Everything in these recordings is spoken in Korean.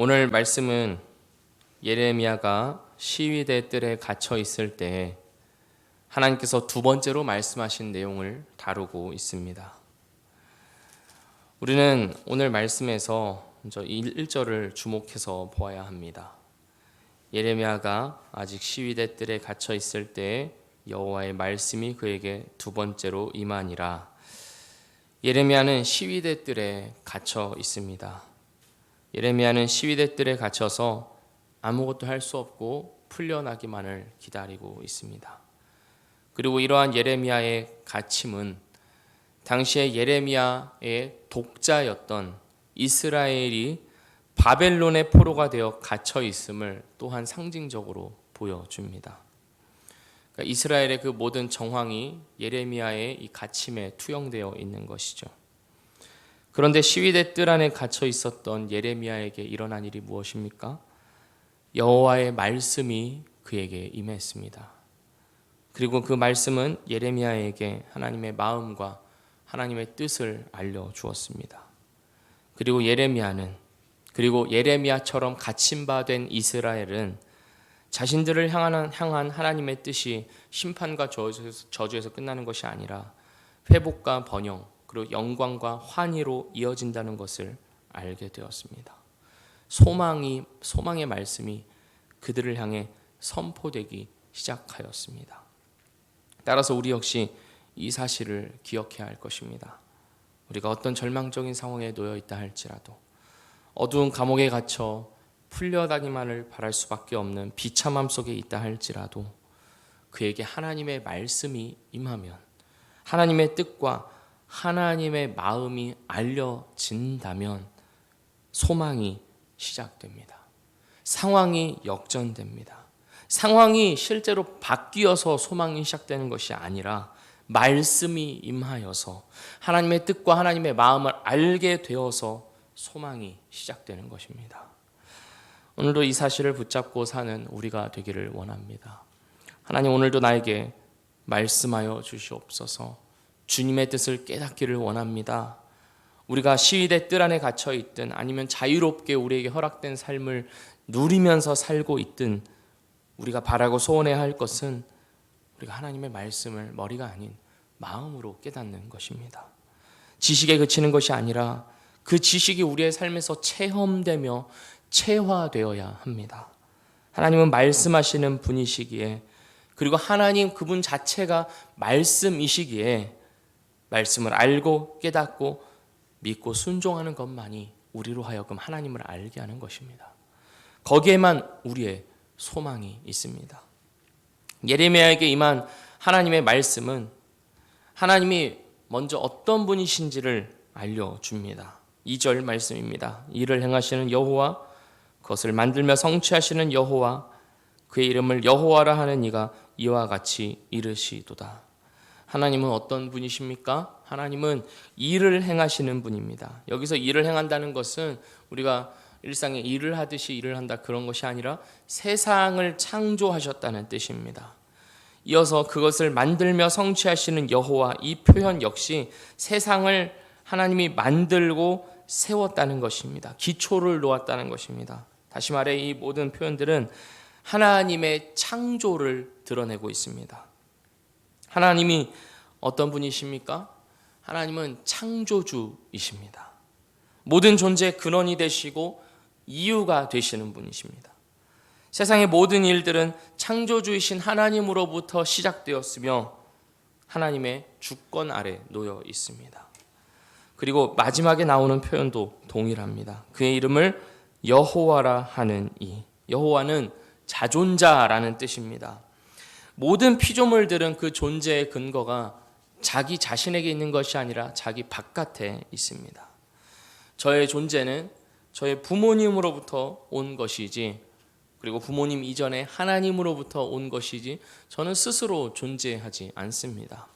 오늘 말씀은 예레미야가 시위대 뜰에 갇혀 있을 때 하나님께서 두 번째로 말씀하신 내용을 다루고 있습니다. 우리는 오늘 말씀에서 먼저 1절을 주목해서 보아야 합니다. 예레미야가 아직 시위대 뜰에 갇혀 있을 때 여호와의 말씀이 그에게 두 번째로 임하니라. 예레미야는 시위대 뜰에 갇혀 있습니다. 예레미야는 시위대 뜰에 갇혀서 아무것도 할 수 없고 풀려나기만을 기다리고 있습니다. 그리고 이러한 예레미야의 갇힘은 당시에 예레미야의 독자였던 이스라엘이 바벨론의 포로가 되어 갇혀 있음을 또한 상징적으로 보여줍니다. 그러니까 이스라엘의 그 모든 정황이 예레미야의 이 갇힘에 투영되어 있는 것이죠. 그런데 시위대 뜰 안에 갇혀 있었던 예레미야에게 일어난 일이 무엇입니까? 여호와의 말씀이 그에게 임했습니다. 그리고 그 말씀은 예레미야에게 하나님의 마음과 하나님의 뜻을 알려주었습니다. 그리고 예레미야처럼 갇힌바된 이스라엘은 자신들을 향한 하나님의 뜻이 심판과 저주에서 끝나는 것이 아니라 회복과 번영, 그리고 영광과 환희로 이어진다는 것을 알게 되었습니다. 소망의 말씀이 그들을 향해 선포되기 시작하였습니다. 따라서 우리 역시 이 사실을 기억해야 할 것입니다. 우리가 어떤 절망적인 상황에 놓여 있다 할지라도, 어두운 감옥에 갇혀 풀려나기만을 바랄 수밖에 없는 비참함 속에 있다 할지라도 그에게 하나님의 말씀이 임하면 하나님의 뜻과 하나님의 마음이 알려진다면 소망이 시작됩니다. 상황이 역전됩니다. 상황이 실제로 바뀌어서 소망이 시작되는 것이 아니라 말씀이 임하여서 하나님의 뜻과 하나님의 마음을 알게 되어서 소망이 시작되는 것입니다. 오늘도 이 사실을 붙잡고 사는 우리가 되기를 원합니다. 하나님, 오늘도 나에게 말씀하여 주시옵소서. 주님의 뜻을 깨닫기를 원합니다. 우리가 시위대 뜰 안에 갇혀 있든 아니면 자유롭게 우리에게 허락된 삶을 누리면서 살고 있든 우리가 바라고 소원해야 할 것은 우리가 하나님의 말씀을 머리가 아닌 마음으로 깨닫는 것입니다. 지식에 그치는 것이 아니라 그 지식이 우리의 삶에서 체험되며 체화되어야 합니다. 하나님은 말씀하시는 분이시기에, 그리고 하나님 그분 자체가 말씀이시기에 말씀을 알고 깨닫고 믿고 순종하는 것만이 우리로 하여금 하나님을 알게 하는 것입니다. 거기에만 우리의 소망이 있습니다. 예레미야에게 임한 하나님의 말씀은 하나님이 먼저 어떤 분이신지를 알려줍니다. 2절 말씀입니다. 이를 행하시는 여호와, 그것을 만들며 성취하시는 여호와, 그의 이름을 여호와라 하는 이가 이와 같이 이르시도다. 하나님은 어떤 분이십니까? 하나님은 일을 행하시는 분입니다. 여기서 일을 행한다는 것은 우리가 일상에 일을 하듯이 일을 한다 그런 것이 아니라 세상을 창조하셨다는 뜻입니다. 이어서 그것을 만들며 성취하시는 여호와, 이 표현 역시 세상을 하나님이 만들고 세웠다는 것입니다. 기초를 놓았다는 것입니다. 다시 말해 이 모든 표현들은 하나님의 창조를 드러내고 있습니다. 하나님이 어떤 분이십니까? 하나님은 창조주이십니다. 모든 존재의 근원이 되시고 이유가 되시는 분이십니다. 세상의 모든 일들은 창조주이신 하나님으로부터 시작되었으며 하나님의 주권 아래 놓여 있습니다. 그리고 마지막에 나오는 표현도 동일합니다. 그의 이름을 여호와라 하는 이. 여호와는 자존자라는 뜻입니다. 모든 피조물들은 그 존재의 근거가 자기 자신에게 있는 것이 아니라 자기 바깥에 있습니다. 저의 존재는 저의 부모님으로부터 온 것이지, 그리고 부모님 이전에 하나님으로부터 온 것이지 저는 스스로 존재하지 않습니다.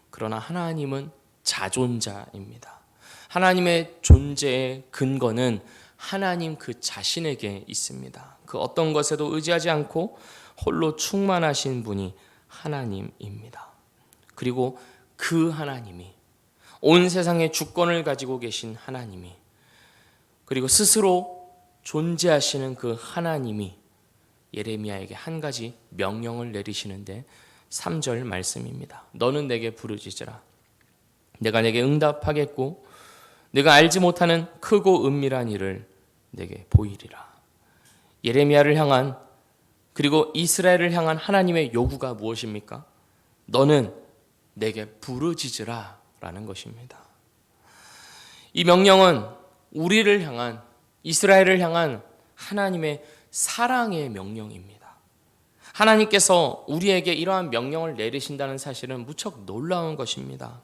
그러나 하나님은 자존자입니다. 하나님의 존재의 근거는 하나님 그 자신에게 있습니다. 그 어떤 것에도 의지하지 않고 홀로 충만하신 분이 하나님입니다. 그리고 그 하나님이, 온 세상의 주권을 가지고 계신 하나님이, 그리고 스스로 존재하시는 그 하나님이 예레미야에게 한 가지 명령을 내리시는데 3절 말씀입니다. 너는 내게 부르짖으라. 내가 내게 응답하겠고 내가 알지 못하는 크고 은밀한 일을 내게 보이리라. 예레미야를 향한 그리고 이스라엘을 향한 하나님의 요구가 무엇입니까? 너는 내게 부르짖으라 라는 것입니다. 이 명령은 우리를 향한, 이스라엘을 향한 하나님의 사랑의 명령입니다. 하나님께서 우리에게 이러한 명령을 내리신다는 사실은 무척 놀라운 것입니다.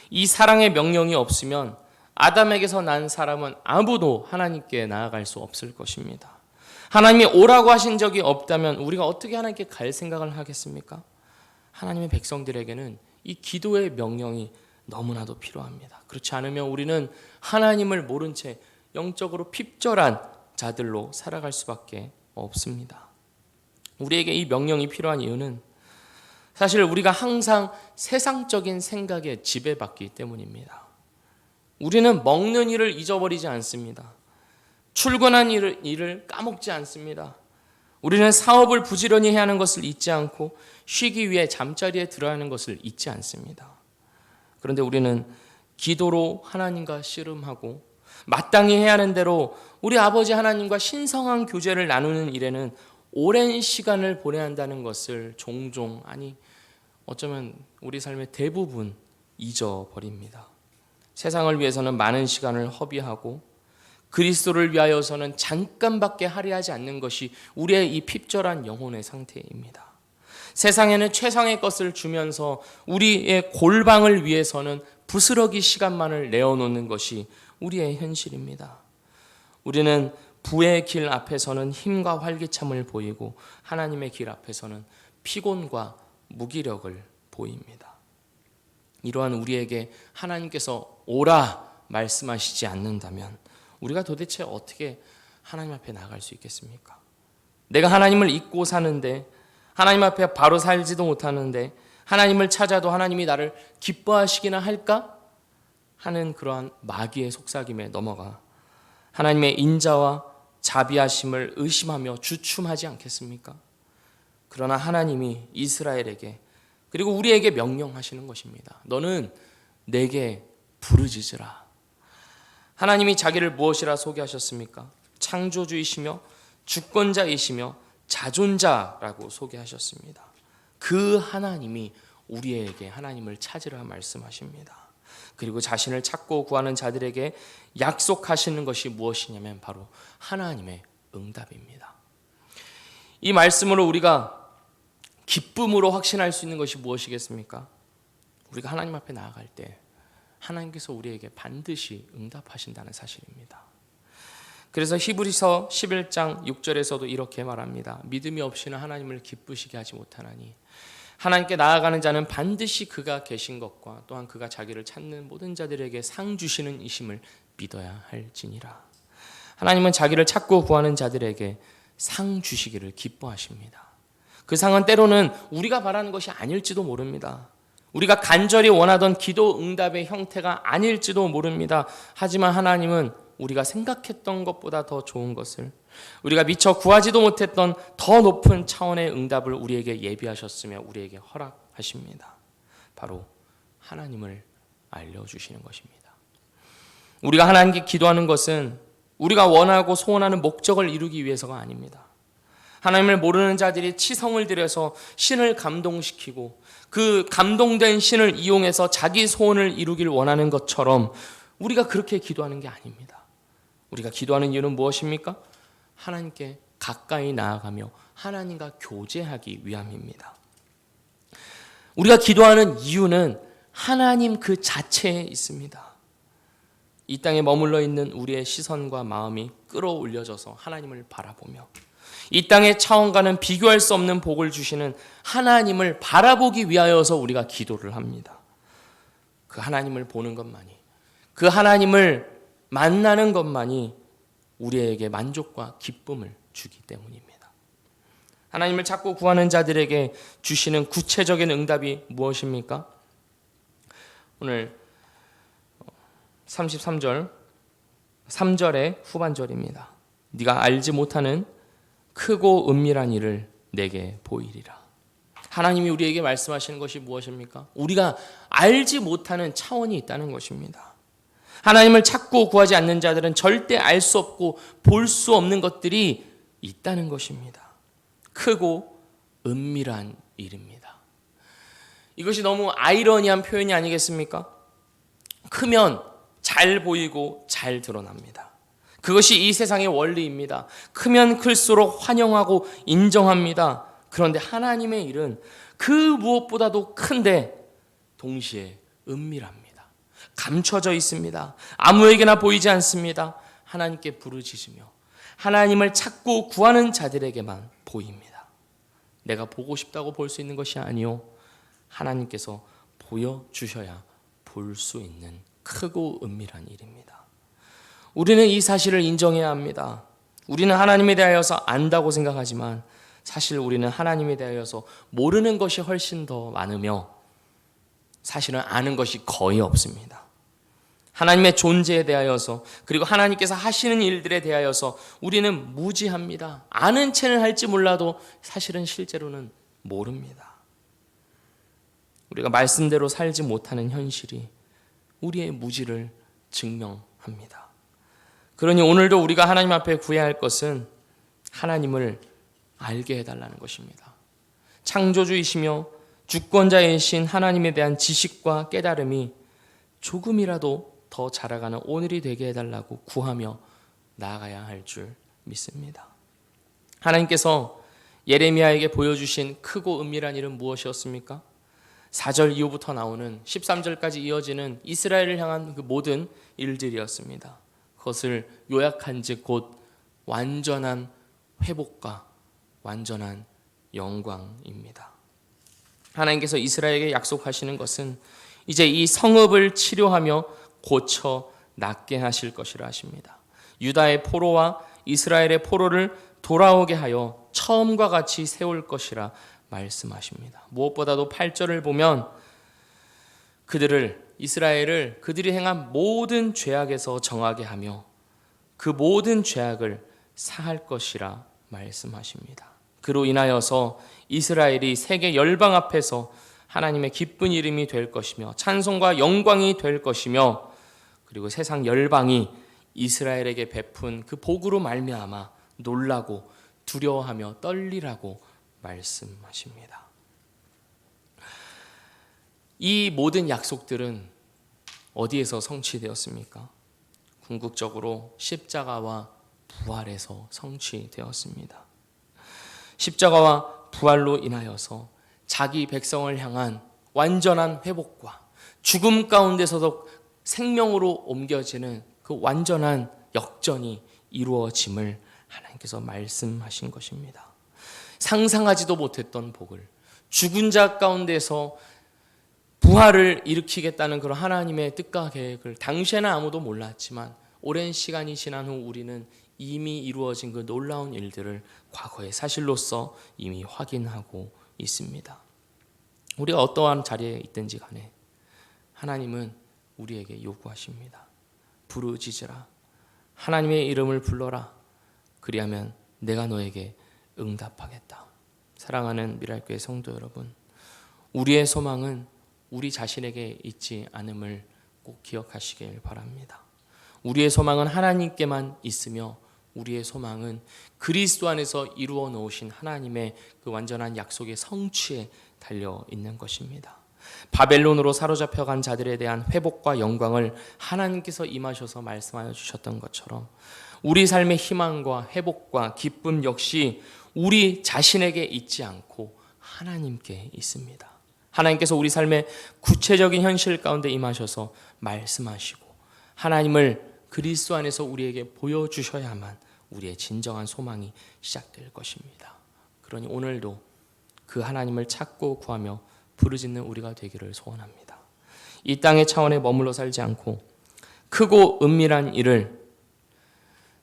이 사랑의 명령이 없으면 아담에게서 난 사람은 아무도 하나님께 나아갈 수 없을 것입니다. 하나님이 오라고 하신 적이 없다면 우리가 어떻게 하나님께 갈 생각을 하겠습니까? 하나님의 백성들에게는 이 기도의 명령이 너무나도 필요합니다. 그렇지 않으면 우리는 하나님을 모른 채 영적으로 핍절한 자들로 살아갈 수밖에 없습니다. 우리에게 이 명령이 필요한 이유는 사실 우리가 항상 세상적인 생각에 지배받기 때문입니다. 우리는 먹는 일을 잊어버리지 않습니다. 출근한 일을 까먹지 않습니다. 우리는 사업을 부지런히 해야 하는 것을 잊지 않고 쉬기 위해 잠자리에 들어야 하는 것을 잊지 않습니다. 그런데 우리는 기도로 하나님과 씨름하고 마땅히 해야 하는 대로 우리 아버지 하나님과 신성한 교제를 나누는 일에는 오랜 시간을 보내야 한다는 것을 종종, 아니 어쩌면 우리 삶의 대부분 잊어버립니다. 세상을 위해서는 많은 시간을 허비하고 그리스도를 위하여서는 잠깐밖에 할애하지 않는 것이 우리의 이 핍절한 영혼의 상태입니다. 세상에는 최상의 것을 주면서 우리의 골방을 위해서는 부스러기 시간만을 내어놓는 것이 우리의 현실입니다. 우리는 부의 길 앞에서는 힘과 활기참을 보이고 하나님의 길 앞에서는 피곤과 무기력을 보입니다. 이러한 우리에게 하나님께서 오라 말씀하시지 않는다면 우리가 도대체 어떻게 하나님 앞에 나아갈 수 있겠습니까? 내가 하나님을 잊고 사는데, 하나님 앞에 바로 살지도 못하는데 하나님을 찾아도 하나님이 나를 기뻐하시기나 할까? 하는 그러한 마귀의 속삭임에 넘어가 하나님의 인자와 자비하심을 의심하며 주춤하지 않겠습니까? 그러나 하나님이 이스라엘에게 그리고 우리에게 명령하시는 것입니다. 너는 내게 부르짖으라. 하나님이 자기를 무엇이라 소개하셨습니까? 창조주이시며 주권자이시며 자존자라고 소개하셨습니다. 그 하나님이 우리에게 하나님을 찾으라 말씀하십니다. 그리고 자신을 찾고 구하는 자들에게 약속하시는 것이 무엇이냐면 바로 하나님의 응답입니다. 이 말씀으로 우리가 기쁨으로 확신할 수 있는 것이 무엇이겠습니까? 우리가 하나님 앞에 나아갈 때 하나님께서 우리에게 반드시 응답하신다는 사실입니다. 그래서 히브리서 11장 6절에서도 이렇게 말합니다. 믿음이 없이는 하나님을 기쁘시게 하지 못하나니 하나님께 나아가는 자는 반드시 그가 계신 것과 또한 그가 자기를 찾는 모든 자들에게 상 주시는 이심을 믿어야 할지니라. 하나님은 자기를 찾고 구하는 자들에게 상 주시기를 기뻐하십니다. 그 상은 때로는 우리가 바라는 것이 아닐지도 모릅니다. 우리가 간절히 원하던 기도 응답의 형태가 아닐지도 모릅니다. 하지만 하나님은 우리가 생각했던 것보다 더 좋은 것을, 우리가 미처 구하지도 못했던 더 높은 차원의 응답을 우리에게 예비하셨으며 우리에게 허락하십니다. 바로 하나님을 알려주시는 것입니다. 우리가 하나님께 기도하는 것은 우리가 원하고 소원하는 목적을 이루기 위해서가 아닙니다. 하나님을 모르는 자들이 치성을 들여서 신을 감동시키고 그 감동된 신을 이용해서 자기 소원을 이루길 원하는 것처럼 우리가 그렇게 기도하는 게 아닙니다. 우리가 기도하는 이유는 무엇입니까? 하나님께 가까이 나아가며 하나님과 교제하기 위함입니다. 우리가 기도하는 이유는 하나님 그 자체에 있습니다. 이 땅에 머물러 있는 우리의 시선과 마음이 끌어올려져서 하나님을 바라보며 이 땅의 차원과는 비교할 수 없는 복을 주시는 하나님을 바라보기 위하여서 우리가 기도를 합니다. 그 하나님을 보는 것만이, 그 하나님을 만나는 것만이 우리에게 만족과 기쁨을 주기 때문입니다. 하나님을 찾고 구하는 자들에게 주시는 구체적인 응답이 무엇입니까? 오늘 33절, 3절의 후반절입니다. 네가 알지 못하는 크고 은밀한 일을 내게 보이리라. 하나님이 우리에게 말씀하시는 것이 무엇입니까? 우리가 알지 못하는 차원이 있다는 것입니다. 하나님을 찾고 구하지 않는 자들은 절대 알 수 없고 볼 수 없는 것들이 있다는 것입니다. 크고 은밀한 일입니다. 이것이 너무 아이러니한 표현이 아니겠습니까? 크면 잘 보이고 잘 드러납니다. 그것이 이 세상의 원리입니다. 크면 클수록 환영하고 인정합니다. 그런데 하나님의 일은 그 무엇보다도 큰데 동시에 은밀합니다. 감춰져 있습니다. 아무에게나 보이지 않습니다. 하나님께 부르짖으며 하나님을 찾고 구하는 자들에게만 보입니다. 내가 보고 싶다고 볼 수 있는 것이 아니요, 하나님께서 보여주셔야 볼 수 있는 크고 은밀한 일입니다. 우리는 이 사실을 인정해야 합니다. 우리는 하나님에 대하여서 안다고 생각하지만 사실 우리는 하나님에 대하여서 모르는 것이 훨씬 더 많으며 사실은 아는 것이 거의 없습니다. 하나님의 존재에 대하여서, 그리고 하나님께서 하시는 일들에 대하여서 우리는 무지합니다. 아는 체는 할지 몰라도 사실은 실제로는 모릅니다. 우리가 말씀대로 살지 못하는 현실이 우리의 무지를 증명합니다. 그러니 오늘도 우리가 하나님 앞에 구해야 할 것은 하나님을 알게 해달라는 것입니다. 창조주이시며 주권자이신 하나님에 대한 지식과 깨달음이 조금이라도 더 자라가는 오늘이 되게 해달라고 구하며 나아가야 할 줄 믿습니다. 하나님께서 예레미야에게 보여주신 크고 은밀한 일은 무엇이었습니까? 4절 이후부터 나오는 13절까지 이어지는 이스라엘을 향한 그 모든 일들이었습니다. 그것을 요약한 즉 곧 완전한 회복과 완전한 영광입니다. 하나님께서 이스라엘에게 약속하시는 것은 이제 이 성읍을 치료하며 고쳐 낫게 하실 것이라 하십니다. 유다의 포로와 이스라엘의 포로를 돌아오게 하여 처음과 같이 세울 것이라 말씀하십니다. 무엇보다도 8절을 보면 이스라엘을 그들이 행한 모든 죄악에서 정하게 하며 그 모든 죄악을 사할 것이라 말씀하십니다. 그로 인하여서 이스라엘이 세계 열방 앞에서 하나님의 기쁜 이름이 될 것이며 찬송과 영광이 될 것이며, 그리고 세상 열방이 이스라엘에게 베푼 그 복으로 말미암아 놀라고 두려워하며 떨리라고 말씀하십니다. 이 모든 약속들은 어디에서 성취되었습니까? 궁극적으로 십자가와 부활에서 성취되었습니다. 십자가와 부활로 인하여서 자기 백성을 향한 완전한 회복과 죽음 가운데서도 생명으로 옮겨지는 그 완전한 역전이 이루어짐을 하나님께서 말씀하신 것입니다. 상상하지도 못했던 복을, 죽은 자 가운데서 부활을 일으키겠다는 그런 하나님의 뜻과 계획을 당시에는 아무도 몰랐지만 오랜 시간이 지난 후 우리는 이미 이루어진 그 놀라운 일들을 과거의 사실로서 이미 확인하고 있습니다. 우리가 어떠한 자리에 있든지 간에 하나님은 우리에게 요구하십니다. 부르짖으라. 하나님의 이름을 불러라. 그리하면 내가 너에게 응답하겠다. 사랑하는 미랄교회 성도 여러분, 우리의 소망은 우리 자신에게 있지 않음을 꼭 기억하시길 바랍니다. 우리의 소망은 하나님께만 있으며 우리의 소망은 그리스도 안에서 이루어 놓으신 하나님의 그 완전한 약속의 성취에 달려 있는 것입니다. 바벨론으로 사로잡혀간 자들에 대한 회복과 영광을 하나님께서 임하셔서 말씀하여 주셨던 것처럼 우리 삶의 희망과 회복과 기쁨 역시 우리 자신에게 있지 않고 하나님께 있습니다. 하나님께서 우리 삶의 구체적인 현실 가운데 임하셔서 말씀하시고 하나님을 그리스도 안에서 우리에게 보여주셔야만 우리의 진정한 소망이 시작될 것입니다. 그러니 오늘도 그 하나님을 찾고 구하며 부르짖는 우리가 되기를 소원합니다. 이 땅의 차원에 머물러 살지 않고 크고 은밀한 일을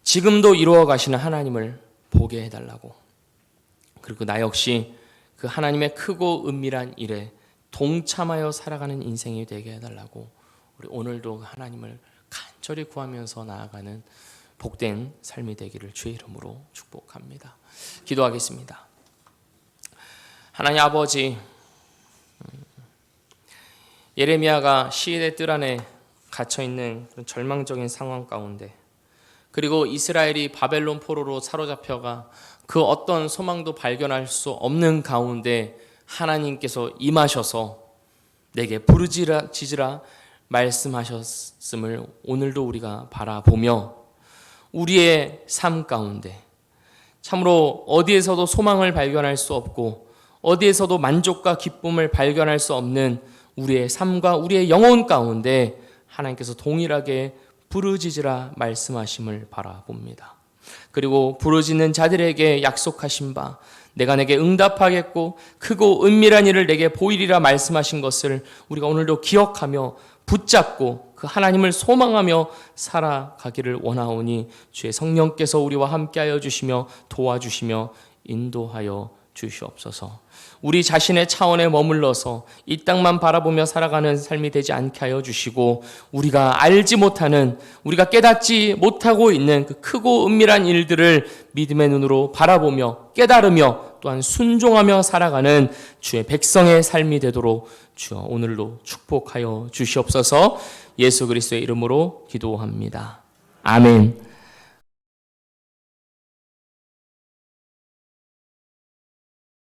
지금도 이루어 가시는 하나님을 보게 해달라고, 그리고 나 역시 그 하나님의 크고 은밀한 일에 동참하여 살아가는 인생이 되게 해달라고 우리 오늘도 하나님을 간절히 구하면서 나아가는 복된 삶이 되기를 주의 이름으로 축복합니다. 기도하겠습니다. 하나님 아버지, 예레미야가 시인의 뜰 안에 갇혀있는 그런 절망적인 상황 가운데, 그리고 이스라엘이 바벨론 포로로 사로잡혀가 그 어떤 소망도 발견할 수 없는 가운데 하나님께서 임하셔서 내게 부르짖으라 말씀하셨음을 오늘도 우리가 바라보며 우리의 삶 가운데 참으로 어디에서도 소망을 발견할 수 없고 어디에서도 만족과 기쁨을 발견할 수 없는 우리의 삶과 우리의 영혼 가운데 하나님께서 동일하게 부르짖으라 말씀하심을 바라봅니다. 그리고 부르짖는 자들에게 약속하신 바 내가 내게 응답하겠고 크고 은밀한 일을 내게 보이리라 말씀하신 것을 우리가 오늘도 기억하며 붙잡고 그 하나님을 소망하며 살아가기를 원하오니 주의 성령께서 우리와 함께하여 주시며 도와주시며 인도하여 주시옵소서. 우리 자신의 차원에 머물러서 이 땅만 바라보며 살아가는 삶이 되지 않게 하여 주시고 우리가 알지 못하는, 우리가 깨닫지 못하고 있는 그 크고 은밀한 일들을 믿음의 눈으로 바라보며 깨달으며 또한 순종하며 살아가는 주의 백성의 삶이 되도록 주여 오늘도 축복하여 주시옵소서. 예수 그리스도의 이름으로 기도합니다. 아멘.